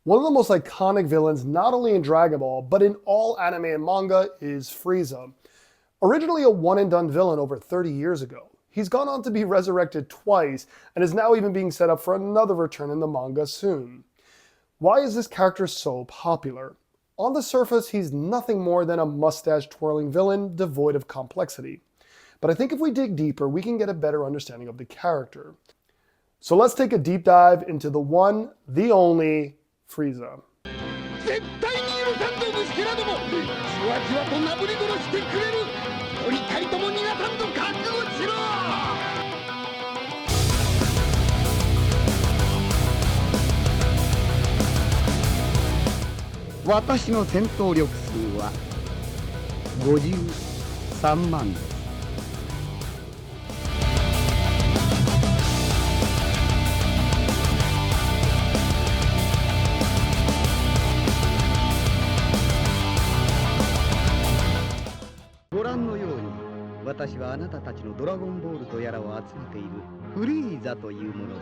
One of the most iconic villains, not only in Dragon Ball, but in all anime and manga, is Frieza. Originally a one and done villain over 30 years ago, he's gone on to be resurrected twice and is now even being set up for another return in the manga soon. Why is this character so popular? On the surface, he's nothing more than a mustache-twirling villain devoid of complexity. But I think if we dig deeper, we can get a better understanding of the character. So let's take a deep dive into the one, the only, Frieza. 絶対に許さんぞ虫けらどもじわじわとなぶり殺してくれる一人たりとも逃がさんと覚悟しろ私の戦闘力数は53万です。ご覧のように私はあなたたちのドラゴンボールとやらを集めているフリーザというもので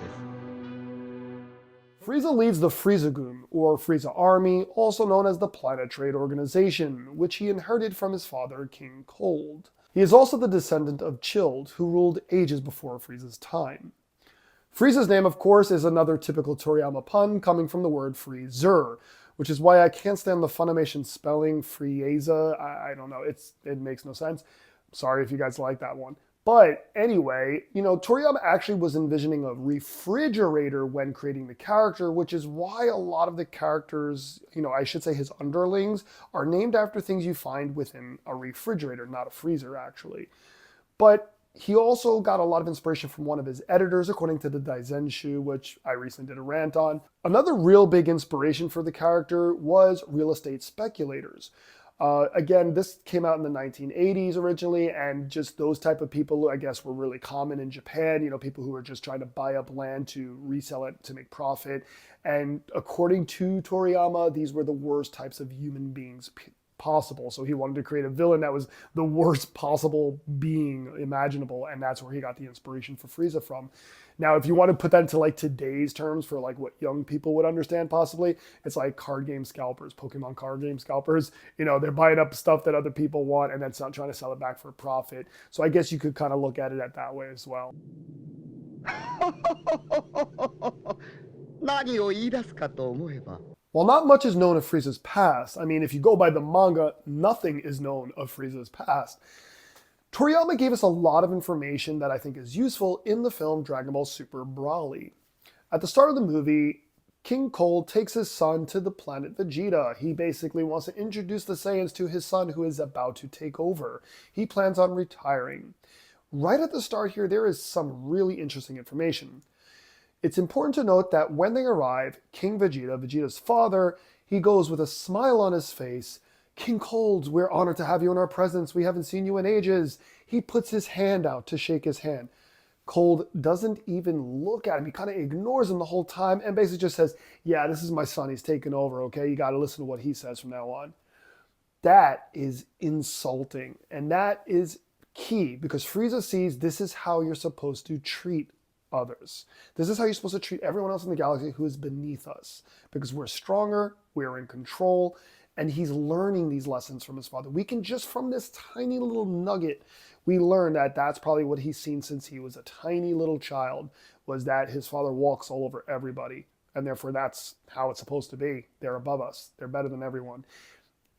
す。Frieza leads the Friezagun, or Frieza Army, also known as the Planet Trade Organization, which he inherited from his father, King Cold. He is also the descendant of Chilled, who ruled ages before Frieza's time. Frieza's name, of course, is another typical Toriyama pun coming from the word freezer, which is why I can't stand the Funimation spelling Frieza. I don't know, it makes no sense. Sorry if you guys like that one. But anyway, Toriyama actually was envisioning a refrigerator when creating the character, which is why a lot of the characters, I should say his underlings, are named after things you find within a refrigerator, not a freezer actually. But he also got a lot of inspiration from one of his editors, according to the Daizenshu, which I recently did a rant on. Another real big inspiration for the character was real estate speculators. Again, this came out in the 1980s originally, and just those type of people, I guess, were really common in Japan, people who were just trying to buy up land to resell it to make profit. And according to Toriyama, these were the worst types of human beings possible. So he wanted to create a villain that was the worst possible being imaginable, and that's where he got the inspiration for Frieza from. Now, if you want to put that into like today's terms for like what young people would understand possibly, it's like card game scalpers, Pokemon card game scalpers. They're buying up stuff that other people want and then trying to sell it back for a profit. So I guess you could kind of look at it that way as well. 何を言い出すかと思えば While not much is known of Frieza's past, I mean, if you go by the manga, nothing is known of Frieza's past. Toriyama gave us a lot of information that I think is useful in the film Dragon Ball Super Broly. At the start of the movie, King Cold takes his son to the planet Vegeta. He basically wants to introduce the Saiyans to his son who is about to take over. He plans on retiring. Right at the start here, there is some really interesting information. It's important to note that when they arrive, King Vegeta, Vegeta's father, he goes with a smile on his face. King Cold, we're honored to have you in our presence. We haven't seen you in ages. He puts his hand out to shake his hand. Cold doesn't even look at him. He kind of ignores him the whole time and basically just says, yeah, this is my son. He's taking over, okay? You got to listen to what he says from now on. That is insulting. And that is key because Frieza sees this is how you're supposed to treat others. This is how you're supposed to treat everyone else in the galaxy who is beneath us because we're stronger, we're in control, and he's learning these lessons from his father. We can just from this tiny little nugget, we learn that that's probably what he's seen since he was a tiny little child, was that his father walks all over everybody. And therefore that's how it's supposed to be. They're above us. They're better than everyone.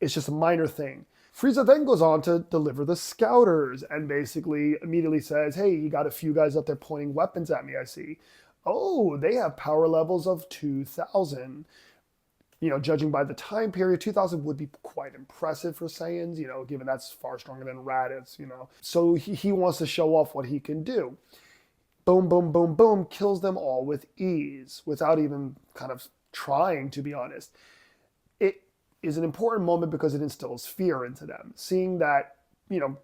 It's just a minor thing. Frieza then goes on to deliver the scouters and basically immediately says, hey, you got a few guys out there pointing weapons at me, I see. Oh, they have power levels of 2,000. Judging by the time period, 2,000 would be quite impressive for Saiyans, given that's far stronger than Raditz, So he wants to show off what he can do. Boom, boom, boom, boom, kills them all with ease, without even kind of trying, to be honest. It is an important moment because it instills fear into them. Seeing that,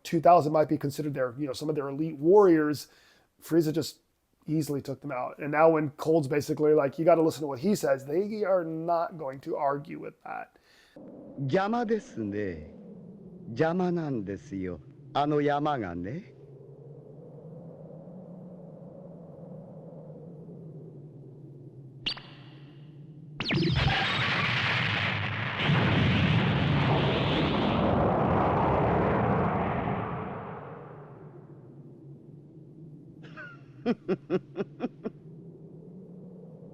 2,000 might be considered their, some of their elite warriors, Frieza just easily took them out. And now when Cold's basically like, you got to listen to what he says, they are not going to argue with that. 邪魔ですね。邪魔なんですよ。あの山がね。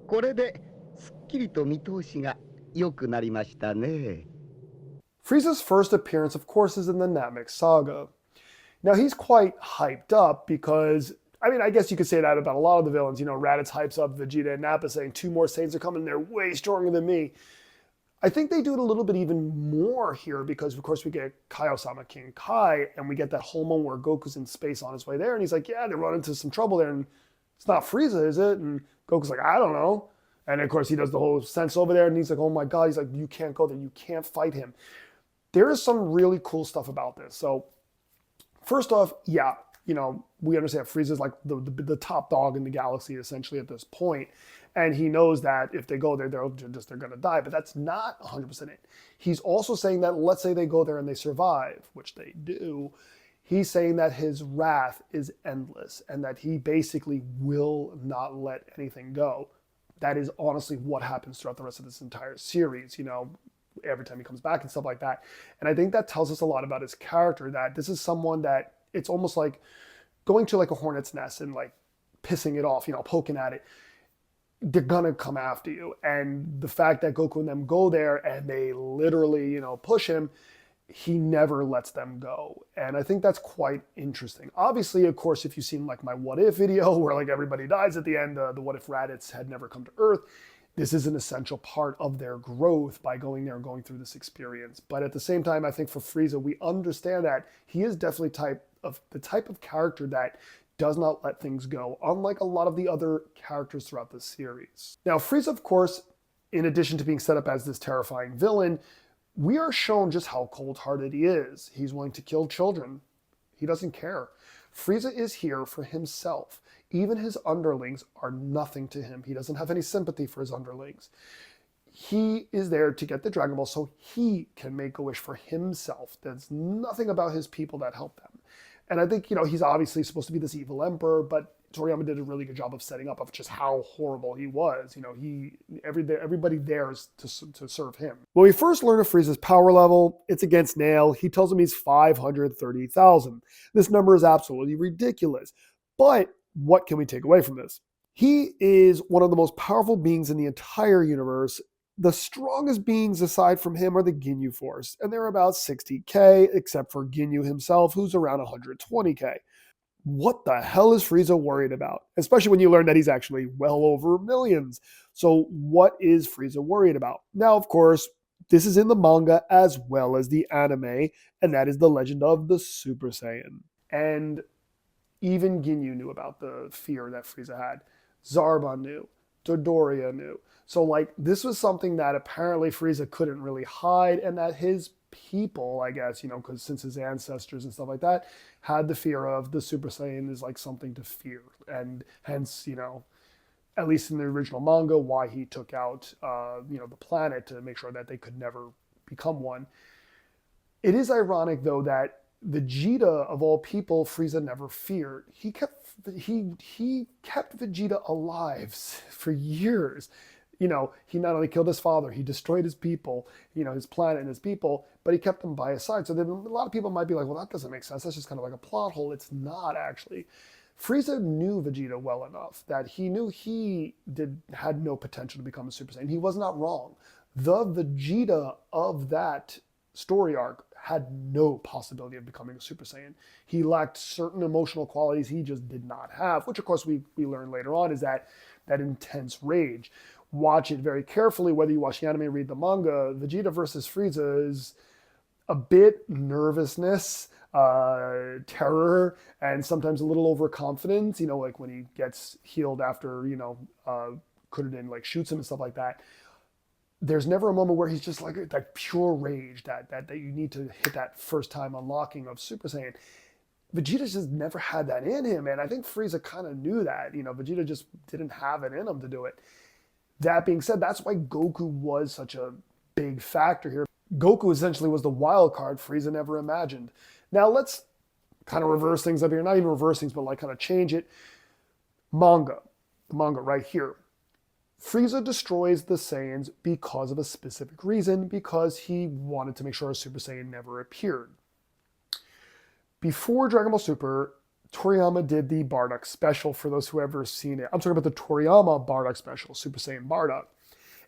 これですっきりと見通しが良くなりましたね。Frieza's first appearance, of course, is in the Namek Saga. Now, he's quite hyped up because, I mean, I guess you could say that about a lot of the villains. You know, Raditz hypes up Vegeta and Nappa saying, two more Saiyans are coming, they're way stronger than me. I think they do it a little bit even more here because, of course, we get Kaiosama King Kai, and we get that whole moment where Goku's in space on his way there, and he's like, yeah, they're running into some trouble there, and it's not Frieza, is it? And Goku's like, I don't know. And of course, he does the whole sense over there, and he's like, oh my God, he's like, you can't go there, you can't fight him. There is some really cool stuff about this. So, first off, yeah, you know, we understand Frieza's like the top dog in the galaxy essentially at this point, and he knows that if they go there, they're gonna die. But that's not 100% it. He's also saying that let's say they go there and they survive, which they do. He's saying that his wrath is endless and that he basically will not let anything go. That is honestly what happens throughout the rest of this entire series. You know, every time he comes back and stuff like that. And I think that tells us a lot about his character, that this is someone that it's almost like going to like a hornet's nest and like pissing it off, you know, poking at it. They're gonna come after you. And the fact that Goku and them go there and they literally, you know, push him, he never lets them go. And I think that's quite interesting. Obviously, of course, if you've seen like my what if video where like everybody dies at the end, the what if Raditz had never come to Earth, this is an essential part of their growth by going there and going through this experience. But at the same time, I think for Frieza, we understand that he is definitely the type of character that does not let things go, unlike a lot of the other characters throughout the series. Now, Frieza, of course, in addition to being set up as this terrifying villain, we are shown just how cold-hearted he is. He's willing to kill children. He doesn't care. Frieza is here for himself. Even his underlings are nothing to him. He doesn't have any sympathy for his underlings. He is there to get the Dragon Ball so he can make a wish for himself. There's nothing about his people that help them. And I think, you know, he's obviously supposed to be this evil emperor, but Toriyama did a really good job of setting up of just how horrible he was. You know, everybody there is to serve him. When we first learn of Frieza's power level, it's against Nail. He tells him he's 530,000. This number is absolutely ridiculous. But what can we take away from this? He is one of the most powerful beings in the entire universe. The strongest beings aside from him are the Ginyu Force, and they're about 60k, except for Ginyu himself, who's around 120k. What the hell is Frieza worried about? Especially when you learn that he's actually well over millions. So what is Frieza worried about? Now, of course, this is in the manga as well as the anime, and that is the legend of the Super Saiyan. And even Ginyu knew about the fear that Frieza had. Zarbon knew. Dodoria knew. So, like, this was something that apparently Frieza couldn't really hide, and that his people, I guess, you know, because since his ancestors and stuff like that, had the fear of the Super Saiyan is like something to fear. And hence, you know, at least in the original manga, why he took out, you know, the planet to make sure that they could never become one. It is ironic, though, that Vegeta, of all people, Frieza never feared. He kept Vegeta alive for years. You know, he not only killed his father, he destroyed his people, you know, his planet and his people, but he kept them by his side. So then a lot of people might be like, well, that doesn't make sense. That's just kind of like a plot hole. It's not actually. Frieza knew Vegeta well enough that he knew he had no potential to become a Super Saiyan. He was not wrong. The Vegeta of that story arc had no possibility of becoming a Super Saiyan. He lacked certain emotional qualities he just did not have, which of course we learn later on is that intense rage. Watch it very carefully, whether you watch the anime or read the manga. Vegeta versus Frieza is a bit nervousness, terror, and sometimes a little overconfidence, you know, like when he gets healed after, you know, Kuririn like shoots him and stuff like that. There's never a moment where he's just like that pure rage that you need to hit that first time unlocking of Super Saiyan. Vegeta just never had that in him, and I think Frieza kind of knew that. You know, Vegeta just didn't have it in him to do it. That being said, that's why Goku was such a big factor here. Goku essentially was the wild card Frieza never imagined. Now let's kind of reverse things up here. Not even reverse things, but like kind of change it. The manga right here. Frieza destroys the Saiyans because of a specific reason, because he wanted to make sure a Super Saiyan never appeared. Before Dragon Ball Super, Toriyama did the Bardock special for those who ever seen it. I'm talking about the Toriyama Bardock special, Super Saiyan Bardock.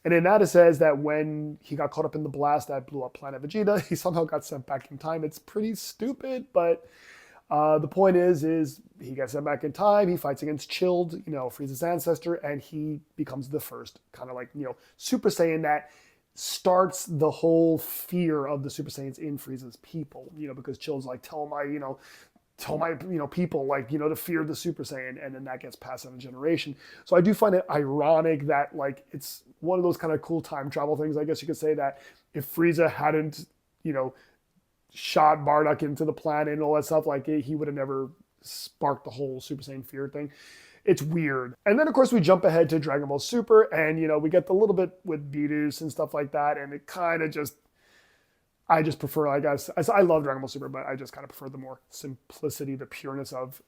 And in that it says that when he got caught up in the blast that blew up Planet Vegeta, he somehow got sent back in time. It's pretty stupid, but the point is he gets sent back in time. He fights against Chilled, Frieza's ancestor, and he becomes the first kind of like, Super Saiyan that starts the whole fear of the Super Saiyans in Frieza's people, because Chilled's like, tell my people, like, to fear the Super Saiyan, and then that gets passed on a generation. So I do find it ironic that, like, it's one of those kind of cool time travel things, I guess you could say, that if Frieza hadn't, shot Bardock into the planet and all that stuff, like, he would have never sparked the whole Super Saiyan fear thing. It's weird. And then, of course, we jump ahead to Dragon Ball Super, and, we get the little bit with Beerus and stuff like that, and it kind of just, I just prefer, I guess, I love Dragon Ball Super, but I just kind of prefer the more simplicity, the pureness of,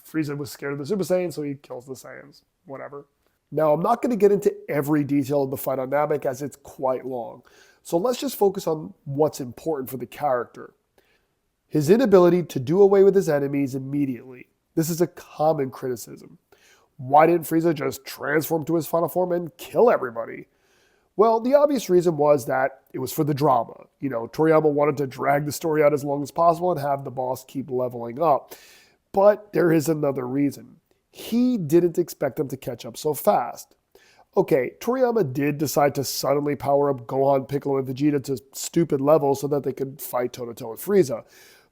Frieza was scared of the Super Saiyan, so he kills the Saiyans, whatever. Now, I'm not going to get into every detail of the fight on Namek as it's quite long. So let's just focus on what's important for the character. His inability to do away with his enemies immediately. This is a common criticism. Why didn't Frieza just transform to his final form and kill everybody? Well, the obvious reason was that it was for the drama. Toriyama wanted to drag the story out as long as possible and have the boss keep leveling up. But there is another reason. He didn't expect them to catch up so fast. Okay, Toriyama did decide to suddenly power up Gohan, Piccolo, and Vegeta to stupid levels so that they could fight toe-to-toe with Frieza.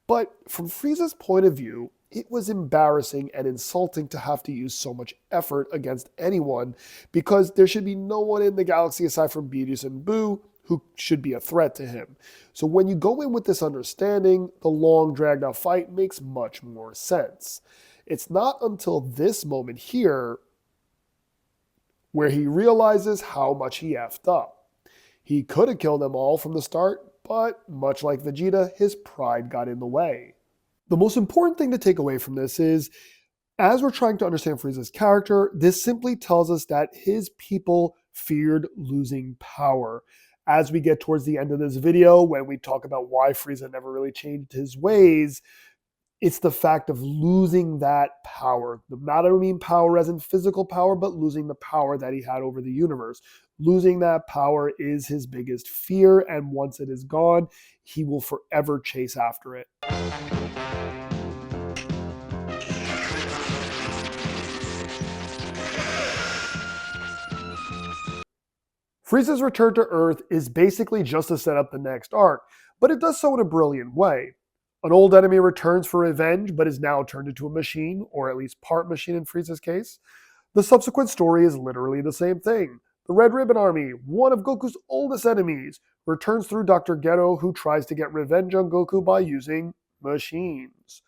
But from Frieza's point of view, it was embarrassing and insulting to have to use so much effort against anyone, because there should be no one in the galaxy aside from Beerus and Boo who should be a threat to him. So when you go in with this understanding, the long dragged out fight makes much more sense. It's not until this moment here where he realizes how much he effed up. He could have killed them all from the start, but much like Vegeta, his pride got in the way. The most important thing to take away from this is, as we're trying to understand Frieza's character, this simply tells us that his people feared losing power. As we get towards the end of this video, when we talk about why Frieza never really changed his ways, it's the fact of losing that power. Not I mean power as in physical power, but losing the power that he had over the universe. Losing that power is his biggest fear, and once it is gone, he will forever chase after it. Frieza's return to Earth is basically just to set up the next arc, but it does so in a brilliant way. An old enemy returns for revenge, but is now turned into a machine, or at least part machine in Frieza's case. The subsequent story is literally the same thing. The Red Ribbon Army, one of Goku's oldest enemies, returns through Dr. Ghetto, who tries to get revenge on Goku by using machines.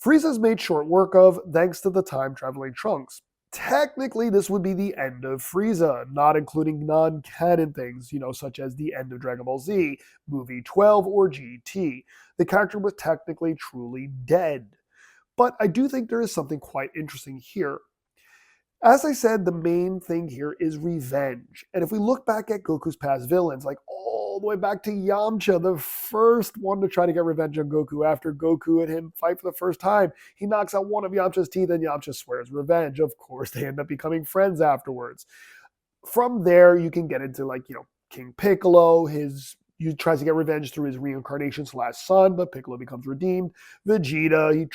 Frieza's made short work of, thanks to the time-traveling Trunks. Technically, this would be the end of Frieza, not including non-canon things, such as the end of Dragon Ball Z, Movie 12, or GT. The character was technically truly dead. But I do think there is something quite interesting here. As I said, the main thing here is revenge. And if we look back at Goku's past villains, like all the way back to Yamcha, the first one to try to get revenge on Goku after Goku and him fight for the first time, he knocks out one of Yamcha's teeth and Yamcha swears revenge. Of course, they end up becoming friends afterwards. From there, you can get into King Piccolo, he tries to get revenge through his reincarnation/son, but Piccolo becomes redeemed. Vegeta, he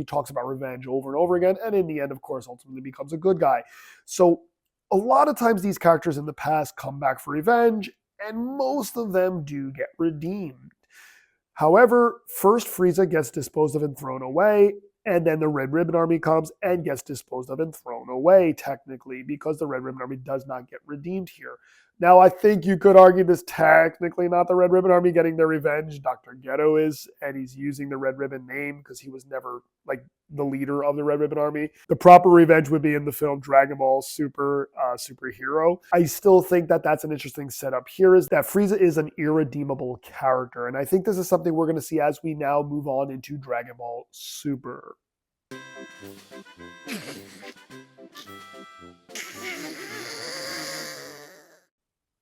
talks about revenge over and over again, and in the end, of course, ultimately becomes a good guy. So a lot of times these characters in the past come back for revenge, and most of them do get redeemed. However, first Frieza gets disposed of and thrown away, and then the Red Ribbon Army comes and gets disposed of and thrown away, technically, because the Red Ribbon Army does not get redeemed here. Now, I think you could argue this technically not the Red Ribbon Army getting their revenge. Dr. Ghetto is, and he's using the Red Ribbon name because he was never the leader of the Red Ribbon Army. The proper revenge would be in the film Dragon Ball Super Superhero. I still think that that's an interesting setup here, is that Frieza is an irredeemable character. And I think this is something we're going to see as we now move on into Dragon Ball Super.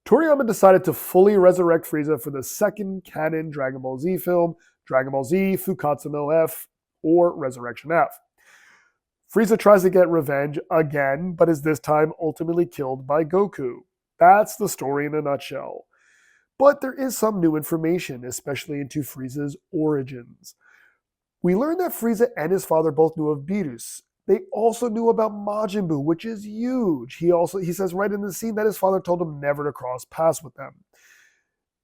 Toriyama decided to fully resurrect Frieza for the second canon Dragon Ball Z film, Dragon Ball Z Fukatsu no F, or Resurrection F. Frieza tries to get revenge again, but is this time ultimately killed by Goku. That's the story in a nutshell. But there is some new information, especially into Frieza's origins. We learn that Frieza and his father both knew of Beerus. They also knew about Majin Buu, which is huge. He says right in the scene that his father told him never to cross paths with them.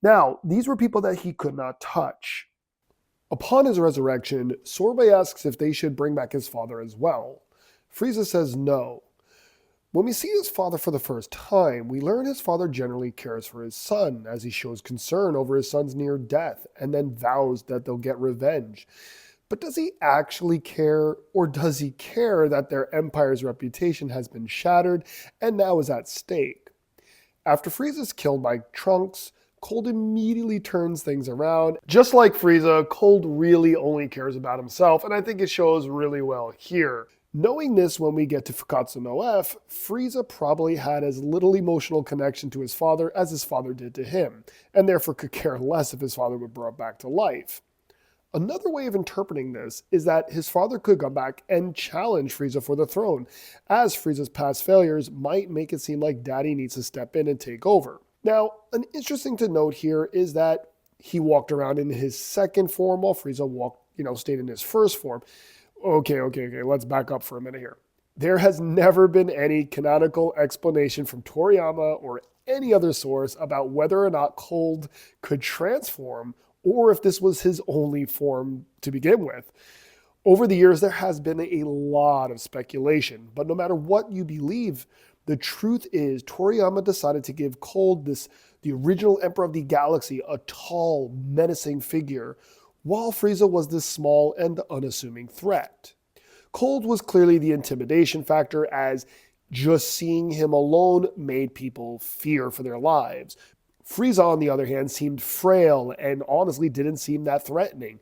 Now, these were people that he could not touch. Upon his resurrection, Sorbet asks if they should bring back his father as well. Frieza says no. When we see his father for the first time, we learn his father generally cares for his son, as he shows concern over his son's near death, and then vows that they'll get revenge. But does he actually care, or does he care that their empire's reputation has been shattered and now is at stake? After Frieza is killed by Trunks, Cold immediately turns things around. Just like Frieza, Cold really only cares about himself, and I think it shows really well here. Knowing this when we get to Fukkatsu no F, Frieza probably had as little emotional connection to his father as his father did to him, and therefore could care less if his father were brought back to life. Another way of interpreting this is that his father could come back and challenge Frieza for the throne, as Frieza's past failures might make it seem like Daddy needs to step in and take over. Now, an interesting to note here is that he walked around in his second form while Frieza stayed in his first form. Okay, let's back up for a minute here. There has never been any canonical explanation from Toriyama or any other source about whether or not Cold could transform, or if this was his only form to begin with. Over the years, there has been a lot of speculation, but no matter what you believe, the truth is Toriyama decided to give Cold, the original Emperor of the Galaxy, a tall, menacing figure, while Frieza was this small and unassuming threat. Cold was clearly the intimidation factor, as just seeing him alone made people fear for their lives. Frieza, on the other hand, seemed frail and honestly didn't seem that threatening.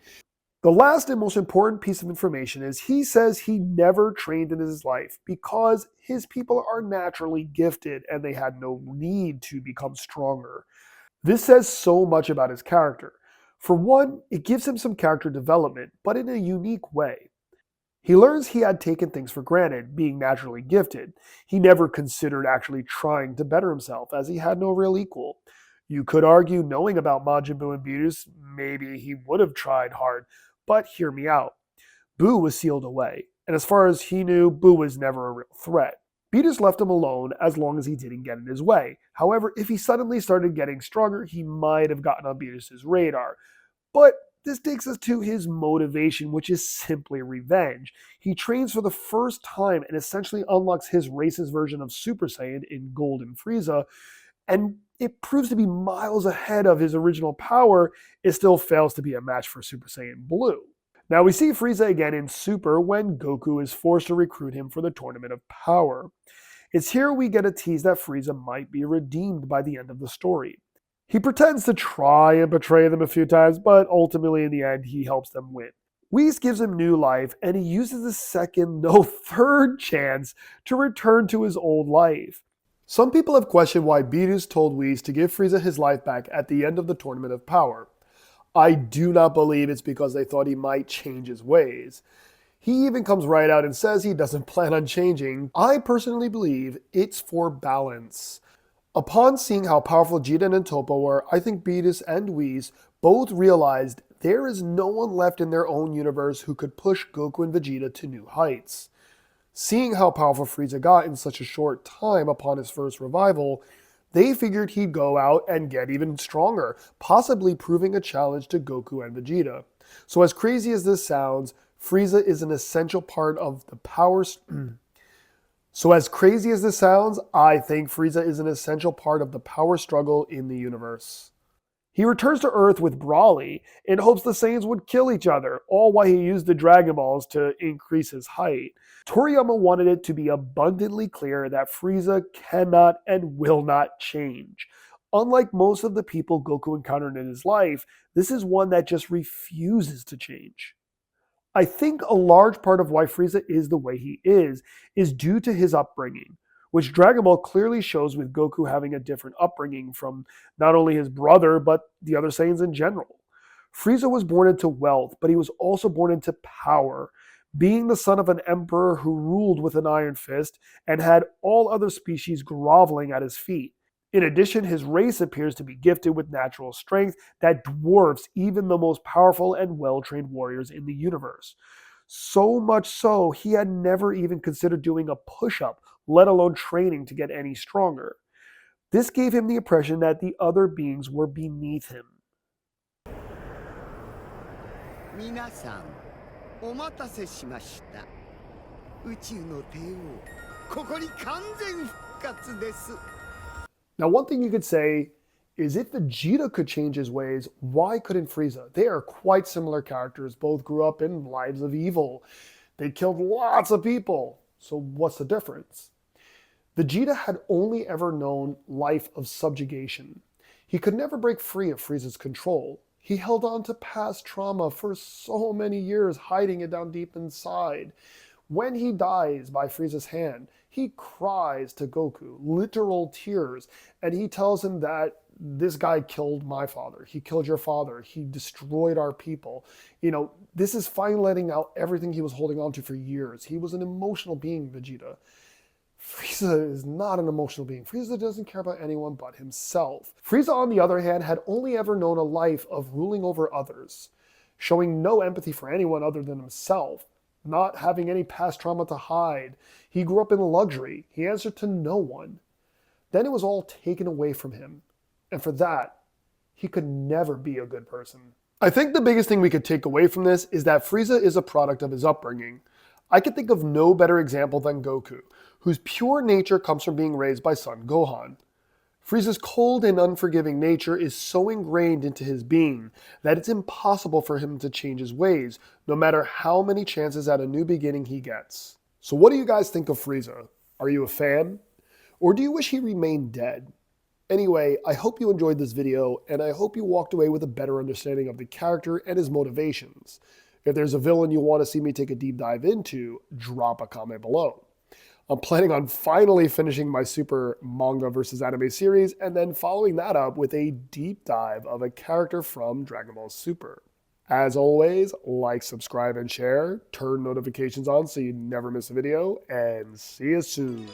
The last and most important piece of information is he says he never trained in his life because his people are naturally gifted and they had no need to become stronger. This says so much about his character. For one, it gives him some character development, but in a unique way. He learns he had taken things for granted, being naturally gifted. He never considered actually trying to better himself, as he had no real equal. You could argue, knowing about Majin Buu and Beerus, maybe he would have tried hard, but hear me out. Buu was sealed away, and as far as he knew, Buu was never a real threat. Beerus left him alone as long as he didn't get in his way. However, if he suddenly started getting stronger, he might have gotten on Beerus' radar. But this takes us to his motivation, which is simply revenge. He trains for the first time and essentially unlocks his race's version of Super Saiyan in Golden Frieza, and it proves to be miles ahead of his original power. It still fails to be a match for Super Saiyan Blue. Now we see Frieza again in Super when Goku is forced to recruit him for the Tournament of Power. It's here we get a tease that Frieza might be redeemed by the end of the story. He pretends to try and betray them a few times, but ultimately in the end he helps them win. Whis gives him new life, and he uses the second, no third chance to return to his old life. Some people have questioned why Beerus told Whis to give Frieza his life back at the end of the Tournament of Power. I do not believe it's because they thought he might change his ways. He even comes right out and says he doesn't plan on changing. I personally believe it's for balance. Upon seeing how powerful Jiren and Toppo were, I think Beerus and Whis both realized there is no one left in their own universe who could push Goku and Vegeta to new heights. Seeing how powerful Frieza got in such a short time upon his first revival, they figured he'd go out and get even stronger, possibly proving a challenge to Goku and Vegeta. So as crazy as this sounds, Frieza is an essential part of the power... I think Frieza is an essential part of the power struggle in the universe. He returns to Earth with Brawly in hopes the Saiyans would kill each other, all while he used the Dragon Balls to increase his height. Toriyama wanted it to be abundantly clear that Frieza cannot and will not change. Unlike most of the people Goku encountered in his life, this is one that just refuses to change. I think a large part of why Frieza is the way he is due to his upbringing, which Dragon Ball clearly shows with Goku having a different upbringing from not only his brother, but the other Saiyans in general. Frieza was born into wealth, but he was also born into power, being the son of an emperor who ruled with an iron fist and had all other species groveling at his feet. In addition, his race appears to be gifted with natural strength that dwarfs even the most powerful and well-trained warriors in the universe. So much so, he had never even considered doing a push-up, let alone training to get any stronger. This gave him the impression that the other beings were beneath him. 皆さん、お待たせしました。宇宙の帝王、ここに完全復活です。 Now, one thing you could say is if Vegeta could change his ways, why couldn't Frieza? They are quite similar characters. Both grew up in lives of evil. They killed lots of people. So what's the difference? Vegeta had only ever known life of subjugation. He could never break free of Frieza's control. He held on to past trauma for so many years, hiding it down deep inside. When he dies by Frieza's hand, he cries to Goku, literal tears, and he tells him that this guy killed my father. He killed your father. He destroyed our people. This is finally letting out everything he was holding on to for years. He was an emotional being, Vegeta. Frieza is not an emotional being. Frieza doesn't care about anyone but himself. Frieza, on the other hand, had only ever known a life of ruling over others, showing no empathy for anyone other than himself, not having any past trauma to hide. He grew up in luxury. He answered to no one. Then it was all taken away from him. And for that, he could never be a good person. I think the biggest thing we could take away from this is that Frieza is a product of his upbringing. I could think of no better example than Goku, whose pure nature comes from being raised by son Gohan. Frieza's cold and unforgiving nature is so ingrained into his being that it's impossible for him to change his ways, no matter how many chances at a new beginning he gets. So what do you guys think of Frieza? Are you a fan? Or do you wish he remained dead? Anyway, I hope you enjoyed this video, and I hope you walked away with a better understanding of the character and his motivations. If there's a villain you want to see me take a deep dive into, drop a comment below. I'm planning on finally finishing my Super manga versus anime series and then following that up with a deep dive of a character from Dragon Ball Super. As always, like, subscribe, and share. Turn notifications on so you never miss a video, and see you soon.